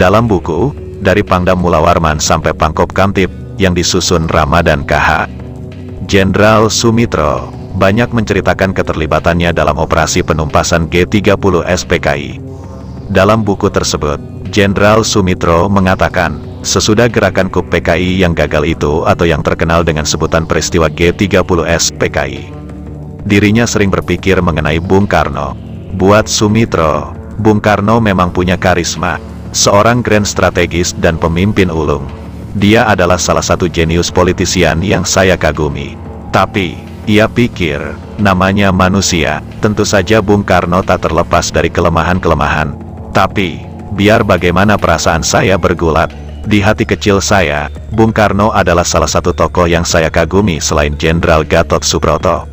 Dalam buku, Dari Pangdam Mula Warman sampai Pangkop Kamtib, yang disusun Ramadan KH, Jenderal Sumitro banyak menceritakan keterlibatannya dalam operasi penumpasan G30 SPKI. Dalam buku tersebut, Jenderal Sumitro mengatakan, sesudah gerakan KUP PKI yang gagal itu atau yang terkenal dengan sebutan peristiwa G30 SPKI, dirinya sering berpikir mengenai Bung Karno. Buat Sumitro, Bung Karno memang punya karisma, seorang grand strategis dan pemimpin ulung. Dia adalah salah satu jenius politisian yang saya kagumi. Tapi, ia pikir, namanya manusia, tentu saja Bung Karno tak terlepas dari kelemahan-kelemahan. Tapi, biar bagaimana perasaan saya bergulat, di hati kecil saya, Bung Karno adalah salah satu tokoh yang saya kagumi selain Jenderal Gatot Subroto,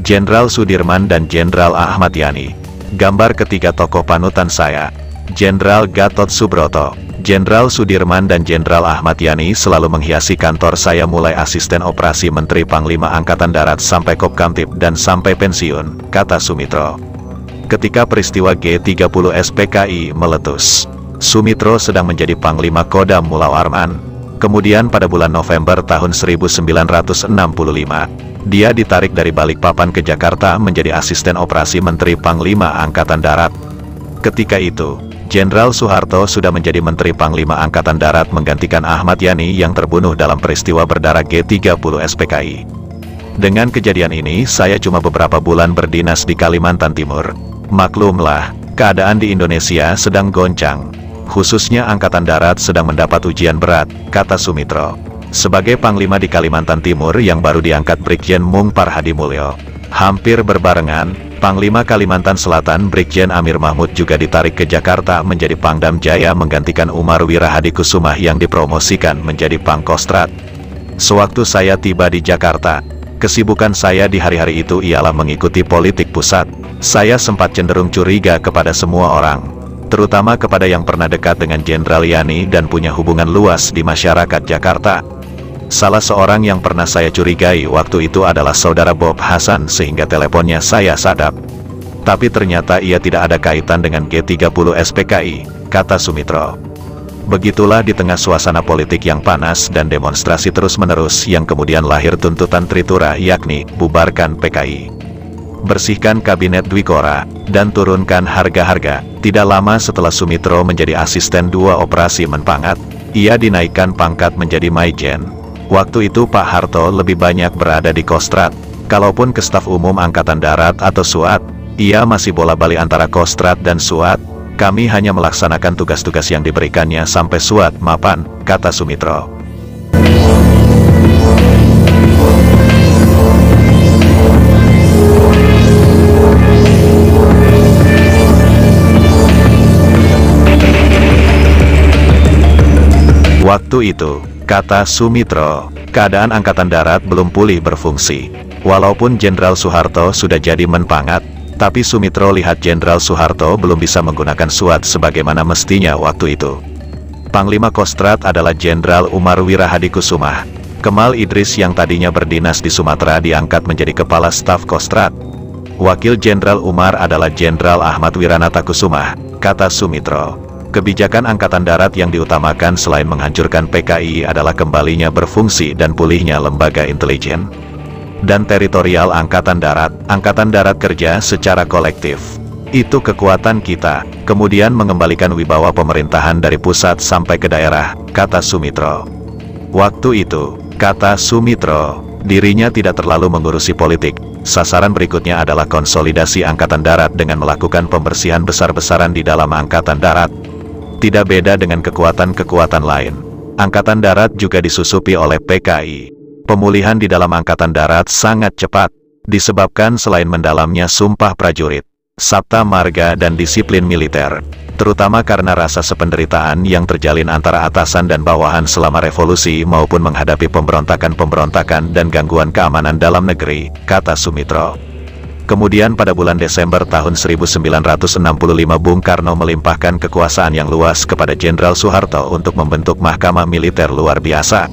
Jenderal Sudirman dan Jenderal Ahmad Yani. Gambar ketiga tokoh panutan saya, Jenderal Gatot Subroto, Jenderal Sudirman dan Jenderal Ahmad Yani selalu menghiasi kantor saya mulai asisten operasi Menteri Panglima Angkatan Darat sampai Kopkamtib dan sampai pensiun, kata Sumitro. Ketika peristiwa G30 SPKI meletus, Sumitro sedang menjadi Panglima Kodam Mula Warman. Kemudian pada bulan November tahun 1965, dia ditarik dari Balikpapan ke Jakarta menjadi asisten operasi Menteri Panglima Angkatan Darat. Ketika itu, Jenderal Soeharto sudah menjadi Menteri Panglima Angkatan Darat menggantikan Ahmad Yani yang terbunuh dalam peristiwa berdarah G30 SPKI. Dengan kejadian ini, saya cuma beberapa bulan berdinas di Kalimantan Timur. Maklumlah, keadaan di Indonesia sedang goncang. Khususnya Angkatan Darat sedang mendapat ujian berat, kata Sumitro. Sebagai Panglima di Kalimantan Timur yang baru diangkat Brigjen Mung Parhadimulyo, hampir berbarengan, Panglima Kalimantan Selatan Brigjen Amir Mahmud juga ditarik ke Jakarta menjadi Pangdam Jaya menggantikan Umar Wirahadikusumah yang dipromosikan menjadi Pangkostrat. Sewaktu saya tiba di Jakarta, kesibukan saya di hari-hari itu ialah mengikuti politik pusat. Saya sempat cenderung curiga kepada semua orang, terutama kepada yang pernah dekat dengan Jenderal Yani dan punya hubungan luas di masyarakat Jakarta. Salah seorang yang pernah saya curigai waktu itu adalah saudara Bob Hasan sehingga teleponnya saya sadap. Tapi ternyata ia tidak ada kaitan dengan G30 SPKI, kata Sumitro. Begitulah di tengah suasana politik yang panas dan demonstrasi terus-menerus yang kemudian lahir tuntutan Tritura yakni, bubarkan PKI, bersihkan Kabinet Dwikora, dan turunkan harga-harga. Tidak lama setelah Sumitro menjadi asisten 2 operasi Menpangat, ia dinaikkan pangkat menjadi Maijen. Waktu itu Pak Harto lebih banyak berada di Kostrat. Kalaupun ke Staf Umum Angkatan Darat atau SUAT, ia masih bola-bali antara Kostrat dan SUAT. Kami hanya melaksanakan tugas-tugas yang diberikannya sampai SUAT mapan, kata Sumitro. Waktu itu, kata Sumitro, keadaan Angkatan Darat belum pulih berfungsi. Walaupun Jenderal Soeharto sudah jadi Menpangat, tapi Sumitro lihat Jenderal Soeharto belum bisa menggunakan SUAT sebagaimana mestinya waktu itu. Panglima Kostrat adalah Jenderal Umar Wirahadikusumah. Kemal Idris yang tadinya berdinas di Sumatera diangkat menjadi Kepala Staf Kostrat. Wakil Jenderal Umar adalah Jenderal Ahmad Wiranatakusumah, kata Sumitro. Kebijakan Angkatan Darat yang diutamakan selain menghancurkan PKI adalah kembalinya berfungsi dan pulihnya lembaga intelijen dan teritorial Angkatan Darat kerja secara kolektif. Itu kekuatan kita, kemudian mengembalikan wibawa pemerintahan dari pusat sampai ke daerah, kata Sumitro. Waktu itu, kata Sumitro, dirinya tidak terlalu mengurusi politik. Sasaran berikutnya adalah konsolidasi Angkatan Darat dengan melakukan pembersihan besar-besaran di dalam Angkatan Darat. Tidak beda dengan kekuatan-kekuatan lain, Angkatan Darat juga disusupi oleh PKI. Pemulihan di dalam Angkatan Darat sangat cepat, disebabkan selain mendalamnya sumpah prajurit, sabta marga dan disiplin militer, terutama karena rasa sependeritaan yang terjalin antara atasan dan bawahan selama revolusi maupun menghadapi pemberontakan-pemberontakan dan gangguan keamanan dalam negeri, kata Sumitro. Kemudian pada bulan Desember tahun 1965 Bung Karno melimpahkan kekuasaan yang luas kepada Jenderal Soeharto untuk membentuk Mahkamah Militer Luar Biasa.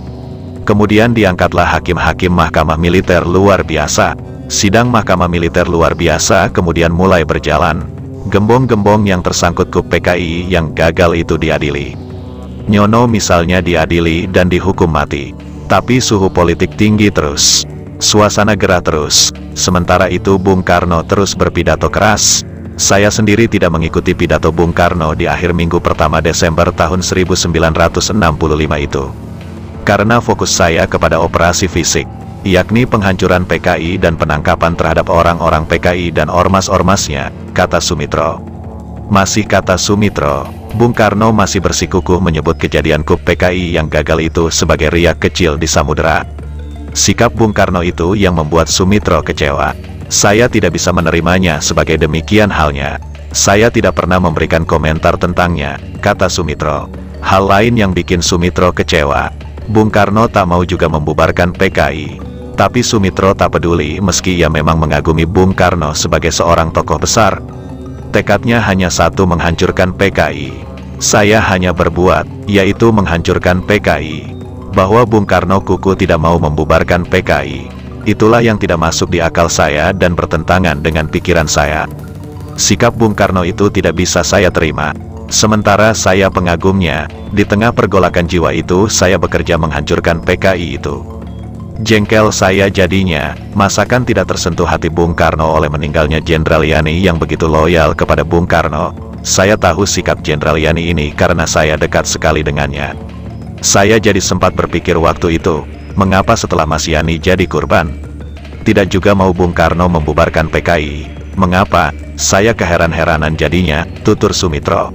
Kemudian diangkatlah hakim-hakim Mahkamah Militer Luar Biasa. Sidang Mahkamah Militer Luar Biasa kemudian mulai berjalan. Gembong-gembong yang tersangkut KUP PKI yang gagal itu diadili. Nyono misalnya diadili dan dihukum mati. Tapi suhu politik tinggi terus. Suasana gerah terus. Sementara itu Bung Karno terus berpidato keras. Saya sendiri tidak mengikuti pidato Bung Karno di akhir minggu pertama Desember tahun 1965 itu. Karena fokus saya kepada operasi fisik, yakni penghancuran PKI dan penangkapan terhadap orang-orang PKI dan ormas-ormasnya, kata Soemitro. Masih kata Soemitro, Bung Karno masih bersikukuh menyebut kejadian KUP PKI yang gagal itu sebagai riak kecil di samudera. Sikap Bung Karno itu yang membuat Soemitro kecewa. Saya tidak bisa menerimanya sebagai demikian halnya. Saya tidak pernah memberikan komentar tentangnya, kata Soemitro. Hal lain yang bikin Soemitro kecewa, Bung Karno tak mau juga membubarkan PKI. Tapi Soemitro tak peduli meski ia memang mengagumi Bung Karno sebagai seorang tokoh besar. Tekadnya hanya satu, menghancurkan PKI. Saya hanya berbuat, yaitu menghancurkan PKI. Bahwa Bung Karno kuku tidak mau membubarkan PKI. Itulah yang tidak masuk di akal saya dan bertentangan dengan pikiran saya. Sikap Bung Karno itu tidak bisa saya terima. Sementara saya pengagumnya, di tengah pergolakan jiwa itu saya bekerja menghancurkan PKI itu. Jengkel saya jadinya, masakan tidak tersentuh hati Bung Karno oleh meninggalnya Jenderal Yani yang begitu loyal kepada Bung Karno. Saya tahu sikap Jenderal Yani ini karena saya dekat sekali dengannya. Saya jadi sempat berpikir waktu itu, mengapa setelah Mas Yani jadi korban, tidak juga mau Bung Karno membubarkan PKI? Mengapa? Saya keheran-heranan jadinya, tutur Soemitro.